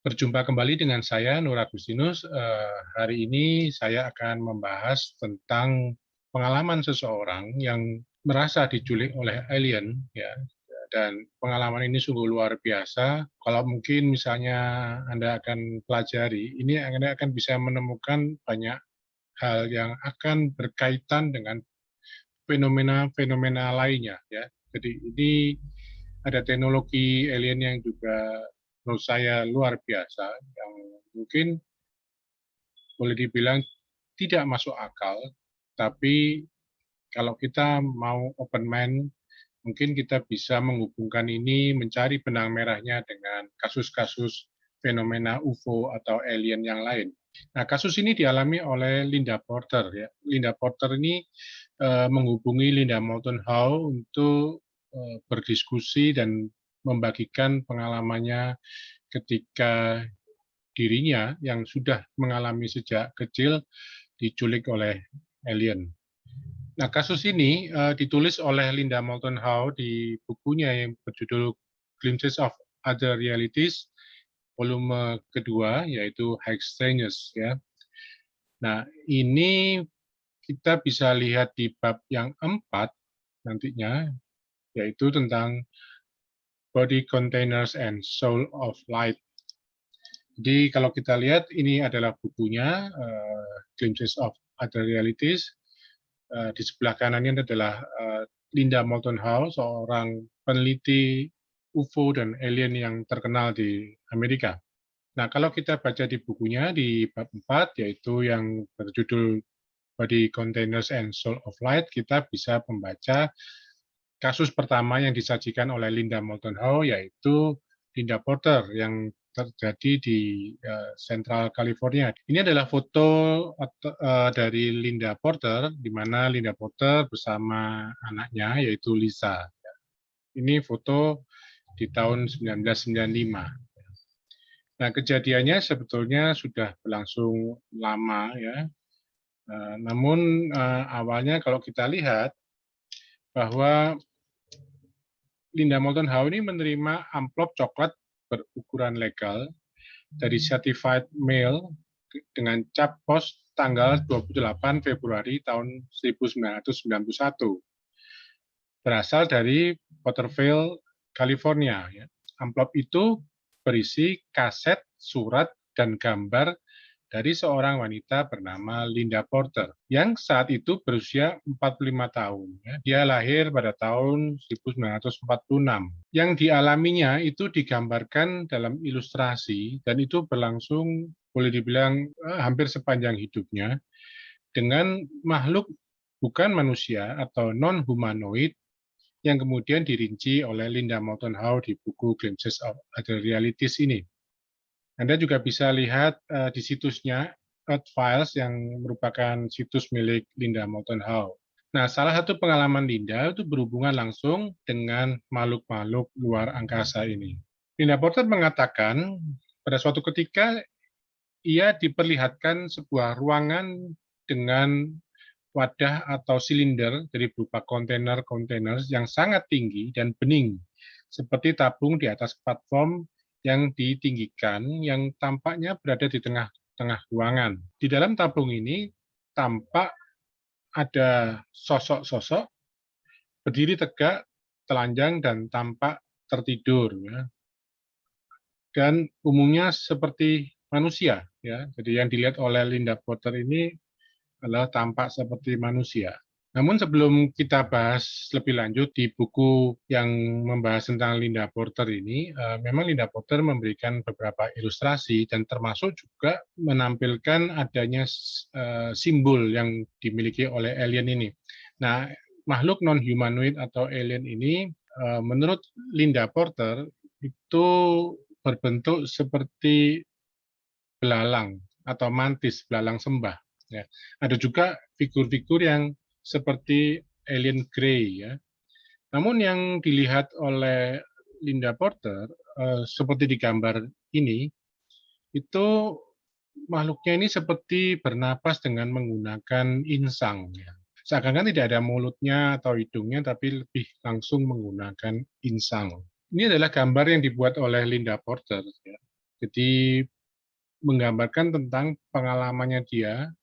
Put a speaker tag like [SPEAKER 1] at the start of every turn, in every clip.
[SPEAKER 1] Berjumpa kembali dengan saya, Nur Agustinus. Hari ini saya akan membahas tentang pengalaman seseorang yang merasa diculik oleh alien, ya. Dan pengalaman ini sungguh luar biasa. Kalau mungkin misalnya Anda akan pelajari, ini Anda akan bisa menemukan banyak hal yang akan berkaitan dengan fenomena-fenomena lainnya, ya. Jadi ini ada teknologi alien yang juga menurut saya luar biasa, yang mungkin boleh dibilang tidak masuk akal, tapi kalau kita mau open mind, mungkin kita bisa menghubungkan ini, mencari benang merahnya dengan kasus-kasus fenomena UFO atau alien yang lain. Nah, kasus ini dialami oleh Linda Porter, ya. Linda Porter ini menghubungi Linda Moulton Howe untuk berdiskusi dan membagikan pengalamannya ketika dirinya yang sudah mengalami sejak kecil diculik oleh alien. Nah, kasus ini ditulis oleh Linda Moulton Howe di bukunya yang berjudul Glimpses of Other Realities, volume kedua, yaitu High Strangeness, ya. Nah, ini kita bisa lihat di bab yang 4 nantinya, yaitu tentang Body Containers and Soul of Light. Jadi kalau kita lihat ini adalah bukunya, Glimpses of Other Realities. Di sebelah kanannya adalah Linda Moulton Howe, seorang peneliti UFO dan alien yang terkenal di Amerika. Nah, kalau kita baca di bukunya di bab 4, yaitu yang berjudul Body Containers and Soul of Light, kita bisa membaca kasus pertama yang disajikan oleh Linda Moulton Howe, yaitu Linda Porter yang terjadi di Central California. Ini adalah foto dari Linda Porter, di mana Linda Porter bersama anaknya, yaitu Lisa. Ini foto di tahun 1995. Nah, kejadiannya sebetulnya sudah berlangsung lama, ya. Namun awalnya kalau kita lihat bahwa Linda Moulton Howe ini menerima amplop coklat berukuran legal dari Certified Mail dengan cap pos tanggal 28 Februari tahun 1991. Berasal dari Porterville, California. Ya. Amplop itu berisi kaset, surat, dan gambar dari seorang wanita bernama Linda Porter, yang saat itu berusia 45 tahun. Ya. Dia lahir pada tahun 1946. Yang dialaminya itu digambarkan dalam ilustrasi, dan itu berlangsung, boleh dibilang, hampir sepanjang hidupnya, dengan makhluk bukan manusia atau non-humanoid, yang kemudian dirinci oleh Linda Moulton Howe di buku Glimpses of Other Realities ini. Anda juga bisa lihat di situsnya Earth Files yang merupakan situs milik Linda Moulton Howe. Nah, salah satu pengalaman Linda itu berhubungan langsung dengan makhluk-makhluk luar angkasa ini. Linda Porter mengatakan pada suatu ketika ia diperlihatkan sebuah ruangan dengan wadah atau silinder dari berupa kontainer-kontainer yang sangat tinggi dan bening, seperti tabung di atas platform yang ditinggikan yang tampaknya berada di tengah-tengah ruangan. Di dalam tabung ini tampak ada sosok-sosok berdiri tegak, telanjang, dan tampak tertidur. Ya. Dan umumnya seperti manusia. Ya. Jadi yang dilihat oleh Linda Porter ini adalah tampak seperti manusia. Namun sebelum kita bahas lebih lanjut di buku yang membahas tentang Linda Porter ini, memang Linda Porter memberikan beberapa ilustrasi dan termasuk juga menampilkan adanya simbol yang dimiliki oleh alien ini. Nah, makhluk non-humanoid atau alien ini, menurut Linda Porter, itu berbentuk seperti belalang atau mantis, belalang sembah. Ya. Ada juga figur-figur yang seperti alien grey. Ya. Namun yang dilihat oleh Linda Porter, seperti di gambar ini, itu makhluknya ini seperti bernapas dengan menggunakan insang. Ya. Seakan-akan tidak ada mulutnya atau hidungnya, tapi lebih langsung menggunakan insang. Ini adalah gambar yang dibuat oleh Linda Porter. Ya. Jadi menggambarkan tentang pengalamannya dia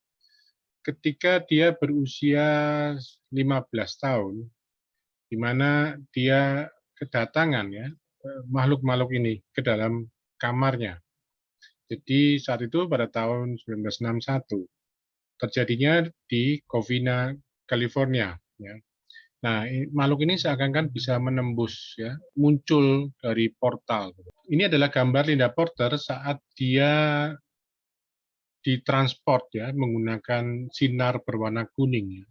[SPEAKER 1] ketika dia berusia 15 tahun, di mana dia kedatangan ya makhluk-makhluk ini ke dalam kamarnya. Jadi saat itu pada tahun 1961 terjadinya di Covina, California. Ya. Nah, makhluk ini seakan-akan bisa menembus, ya, muncul dari portal. Ini adalah gambar Linda Porter saat dia ditransport ya menggunakan sinar berwarna kuning ya,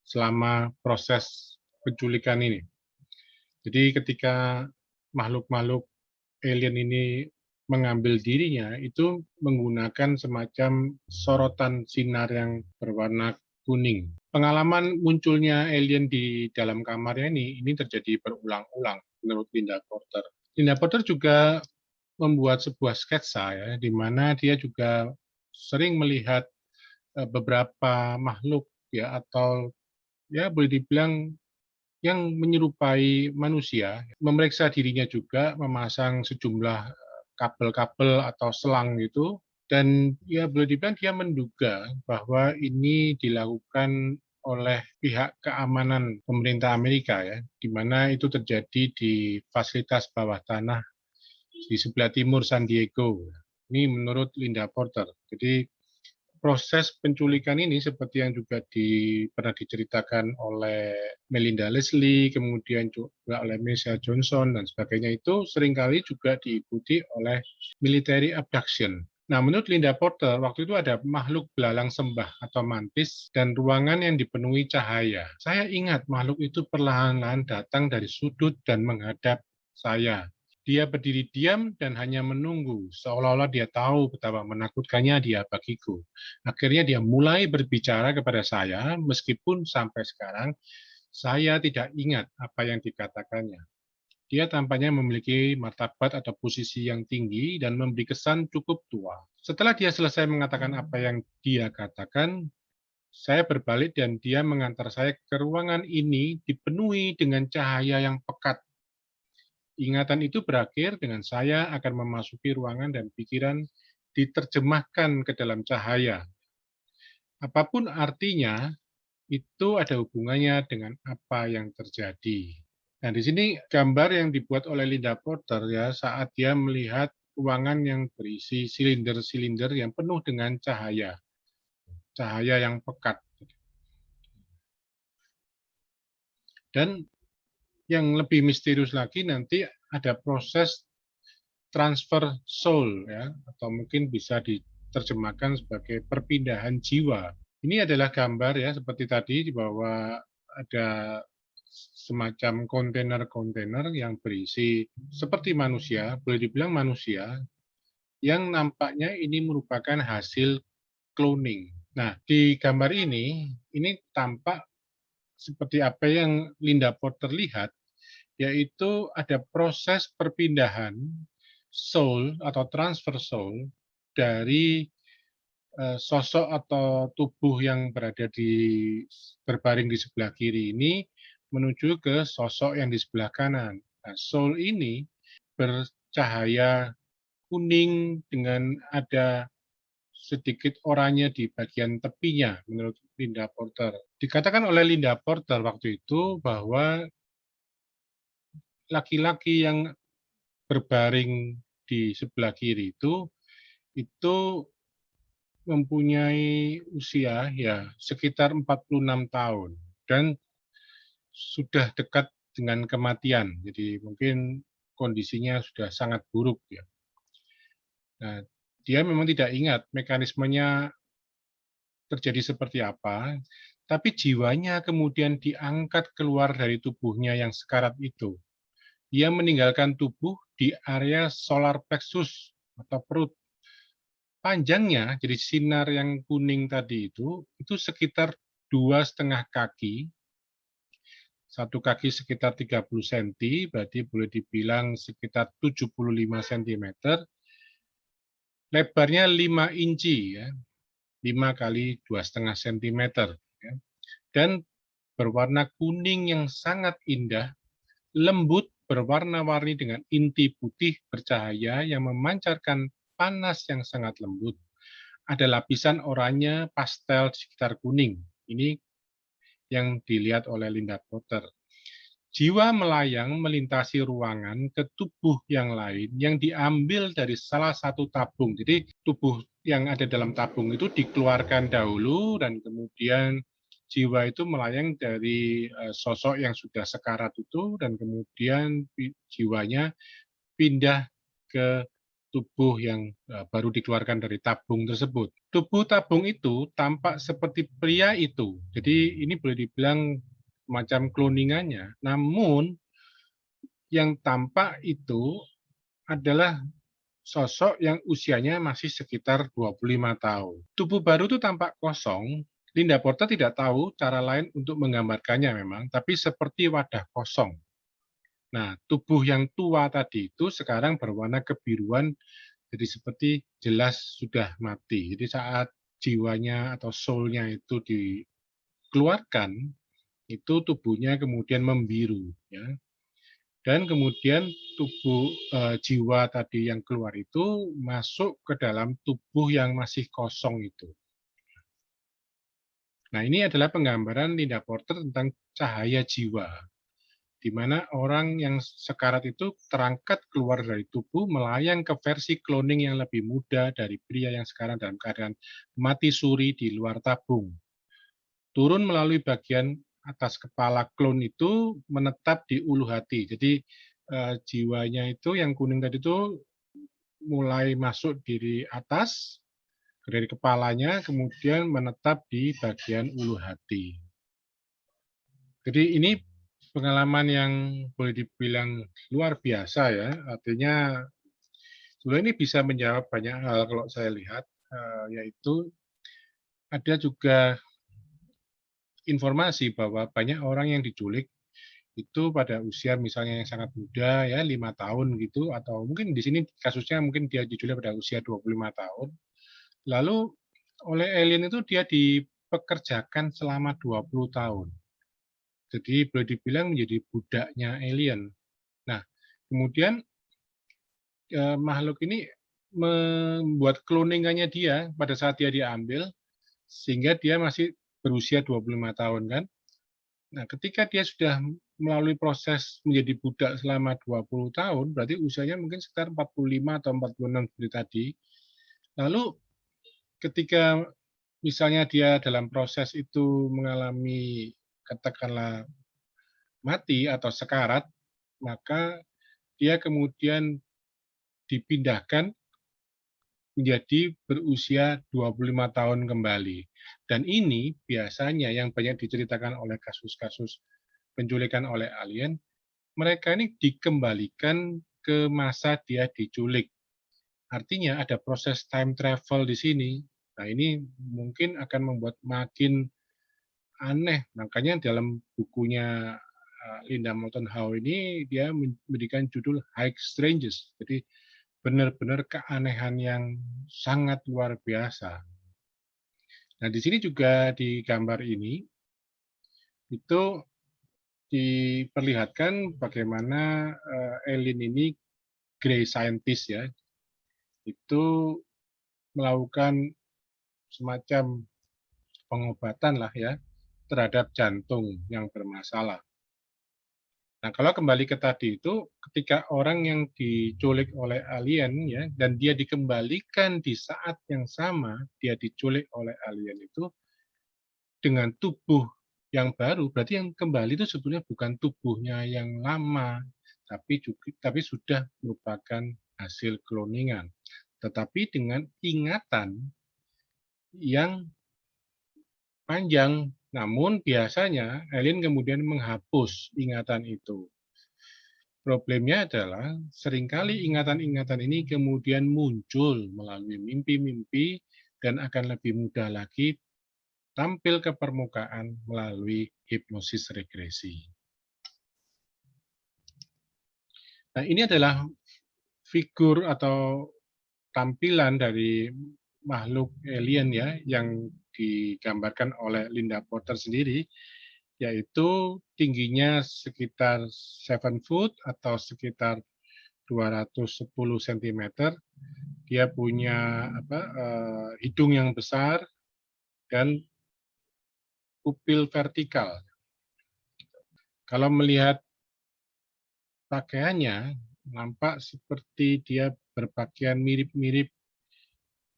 [SPEAKER 1] selama proses penculikan ini. Jadi ketika makhluk-makhluk alien ini mengambil dirinya itu menggunakan semacam sorotan sinar yang berwarna kuning. Pengalaman munculnya alien di dalam kamarnya ini terjadi berulang-ulang menurut Linda Porter. Linda Porter juga membuat sebuah sketsa ya, di mana dia juga sering melihat beberapa makhluk ya atau ya boleh dibilang yang menyerupai manusia, memeriksa dirinya juga, memasang sejumlah kabel-kabel atau selang gitu, dan ya boleh dibilang dia menduga bahwa ini dilakukan oleh pihak keamanan pemerintah Amerika ya, di mana itu terjadi di fasilitas bawah tanah di sebelah timur San Diego. Ini menurut Linda Porter. Jadi proses penculikan ini seperti yang juga pernah diceritakan oleh Melinda Leslie, kemudian juga oleh Michelle Johnson dan sebagainya itu seringkali juga diikuti oleh military abduction. Nah, menurut Linda Porter, waktu itu ada makhluk belalang sembah atau mantis dan ruangan yang dipenuhi cahaya. Saya ingat makhluk itu perlahan-lahan datang dari sudut dan menghadap saya. Dia berdiri diam dan hanya menunggu, seolah-olah dia tahu betapa menakutkannya dia bagiku. Akhirnya dia mulai berbicara kepada saya, meskipun sampai sekarang saya tidak ingat apa yang dikatakannya. Dia tampaknya memiliki martabat atau posisi yang tinggi dan memberi kesan cukup tua. Setelah dia selesai mengatakan apa yang dia katakan, saya berbalik dan dia mengantar saya ke ruangan ini dipenuhi dengan cahaya yang pekat. Ingatan itu berakhir dengan saya akan memasuki ruangan dan pikiran diterjemahkan ke dalam cahaya. Apapun artinya, itu ada hubungannya dengan apa yang terjadi. Nah, di sini gambar yang dibuat oleh Linda Porter ya saat dia melihat ruangan yang berisi silinder-silinder yang penuh dengan cahaya, cahaya yang pekat. Dan yang lebih misterius lagi nanti ada proses transfer soul ya atau mungkin bisa diterjemahkan sebagai perpindahan jiwa. Ini adalah gambar ya seperti tadi bahwa ada semacam kontainer-kontainer yang berisi seperti manusia, boleh dibilang manusia, yang nampaknya ini merupakan hasil cloning. Nah, di gambar ini tampak seperti apa yang Linda Porter lihat, yaitu ada proses perpindahan soul atau transfer soul dari sosok atau tubuh yang berbaring di sebelah kiri ini menuju ke sosok yang di sebelah kanan. Nah, soul ini bercahaya kuning dengan ada sedikit oranye di bagian tepinya menurut Linda Porter. Dikatakan oleh Linda Porter waktu itu bahwa laki-laki yang berbaring di sebelah kiri itu mempunyai usia ya sekitar 46 tahun dan sudah dekat dengan kematian. Jadi mungkin kondisinya sudah sangat buruk ya. Nah, dia memang tidak ingat mekanismenya terjadi seperti apa, tapi jiwanya kemudian diangkat keluar dari tubuhnya yang sekarat itu. Dia meninggalkan tubuh di area solar plexus atau perut. Panjangnya, jadi sinar yang kuning tadi itu sekitar 2,5 kaki, satu kaki sekitar 30 cm, berarti boleh dibilang sekitar 75 cm, lebarnya 5 inci, ya, 5 kali 2,5 cm, ya, dan berwarna kuning yang sangat indah, lembut, berwarna-warni dengan inti putih bercahaya yang memancarkan panas yang sangat lembut. Ada lapisan oranye pastel di sekitar kuning. Ini yang dilihat oleh Linda Porter. Jiwa melayang melintasi ruangan ke tubuh yang lain yang diambil dari salah satu tabung. Jadi tubuh yang ada dalam tabung itu dikeluarkan dahulu dan kemudian jiwa itu melayang dari sosok yang sudah sekarat itu dan kemudian jiwanya pindah ke tubuh yang baru dikeluarkan dari tabung tersebut. Tubuh tabung itu tampak seperti pria itu. Jadi ini boleh dibilang macam kloningannya. Namun yang tampak itu adalah sosok yang usianya masih sekitar 25 tahun. Tubuh baru itu tampak kosong. Linda Porter tidak tahu cara lain untuk menggambarkannya memang, tapi seperti wadah kosong. Nah, tubuh yang tua tadi itu sekarang berwarna kebiruan, jadi seperti jelas sudah mati. Jadi saat jiwanya atau soul-nya itu dikeluarkan, itu tubuhnya kemudian membiru, ya. Dan kemudian jiwa tadi yang keluar itu masuk ke dalam tubuh yang masih kosong itu. Nah, ini adalah penggambaran Linda Porter tentang cahaya jiwa, di mana orang yang sekarat itu terangkat keluar dari tubuh melayang ke versi cloning yang lebih muda dari pria yang sekarang dalam keadaan mati suri di luar tabung. Turun melalui bagian atas kepala klon itu menetap di ulu hati. Jadi jiwanya itu yang kuning tadi itu mulai masuk dari atas, dari kepalanya, kemudian menetap di bagian ulu hati. Jadi ini pengalaman yang boleh dibilang luar biasa ya, artinya sebenarnya ini bisa menjawab banyak hal kalau saya lihat, yaitu ada juga informasi bahwa banyak orang yang diculik itu pada usia misalnya yang sangat muda ya 5 tahun gitu atau mungkin di sini kasusnya mungkin dia diculik pada usia 25 tahun. Lalu oleh alien itu dia dipekerjakan selama 20 tahun. Jadi boleh dibilang menjadi budaknya alien. Nah, kemudian makhluk ini membuat cloningannya dia pada saat dia diambil sehingga dia masih berusia 25 tahun kan. Nah, ketika dia sudah melalui proses menjadi budak selama 20 tahun, berarti usianya mungkin sekitar 45 atau 46 seperti tadi. Lalu ketika misalnya dia dalam proses itu mengalami katakanlah mati atau sekarat, maka dia kemudian dipindahkan menjadi berusia 25 tahun kembali. Dan ini biasanya yang banyak diceritakan oleh kasus-kasus penculikan oleh alien, mereka ini dikembalikan ke masa dia diculik. Artinya ada proses time travel di sini. Nah, ini mungkin akan membuat makin aneh. Makanya dalam bukunya Linda Moulton Howe ini dia memberikan judul High Stranges. Jadi benar-benar keanehan yang sangat luar biasa. Nah, di sini juga di gambar ini itu diperlihatkan bagaimana alien ini grey scientist ya, itu melakukan semacam pengobatan lah ya terhadap jantung yang bermasalah. Nah, kalau kembali ke tadi itu, ketika orang yang diculik oleh alien ya, dan dia dikembalikan di saat yang sama, dia diculik oleh alien itu dengan tubuh yang baru, berarti yang kembali itu sebetulnya bukan tubuhnya yang lama, tapi sudah merupakan hasil kloningan. Tetapi dengan ingatan yang panjang, namun biasanya alien kemudian menghapus ingatan itu. Problemnya adalah seringkali ingatan-ingatan ini kemudian muncul melalui mimpi-mimpi dan akan lebih mudah lagi tampil ke permukaan melalui hipnosis regresi. Nah, ini adalah figur atau tampilan dari makhluk alien ya yang digambarkan oleh Linda Porter sendiri, yaitu tingginya sekitar 7 foot atau sekitar 210 cm. Dia punya hidung yang besar dan pupil vertikal. Kalau melihat pakaiannya, nampak seperti dia berpakaian mirip-mirip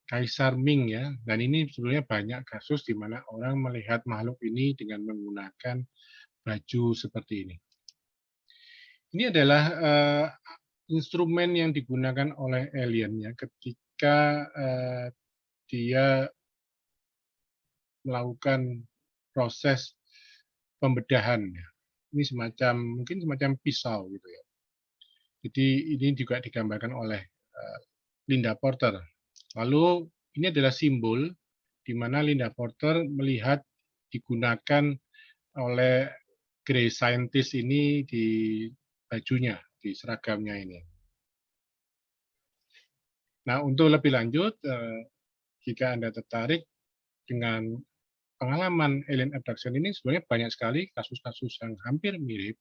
[SPEAKER 1] Kaisar Ming ya. Dan ini sebenarnya banyak kasus di mana orang melihat makhluk ini dengan menggunakan baju seperti ini. Ini adalah instrumen yang digunakan oleh alien ya ketika dia melakukan proses pembedahan. Ini mungkin semacam pisau gitu ya. Jadi ini juga digambarkan oleh Linda Porter. Lalu ini adalah simbol di mana Linda Porter melihat digunakan oleh Grey Scientist ini di bajunya, di seragamnya ini. Nah, untuk lebih lanjut, jika Anda tertarik dengan pengalaman alien abduction ini, sebenarnya banyak sekali kasus-kasus yang hampir mirip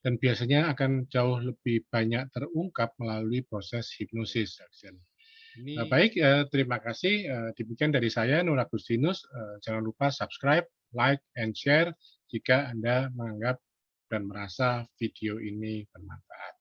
[SPEAKER 1] dan biasanya akan jauh lebih banyak terungkap melalui proses hipnosis. Baik, terima kasih. Demikian dari saya, Nur Agustinus. Jangan lupa subscribe, like, and share jika Anda menganggap dan merasa video ini bermanfaat.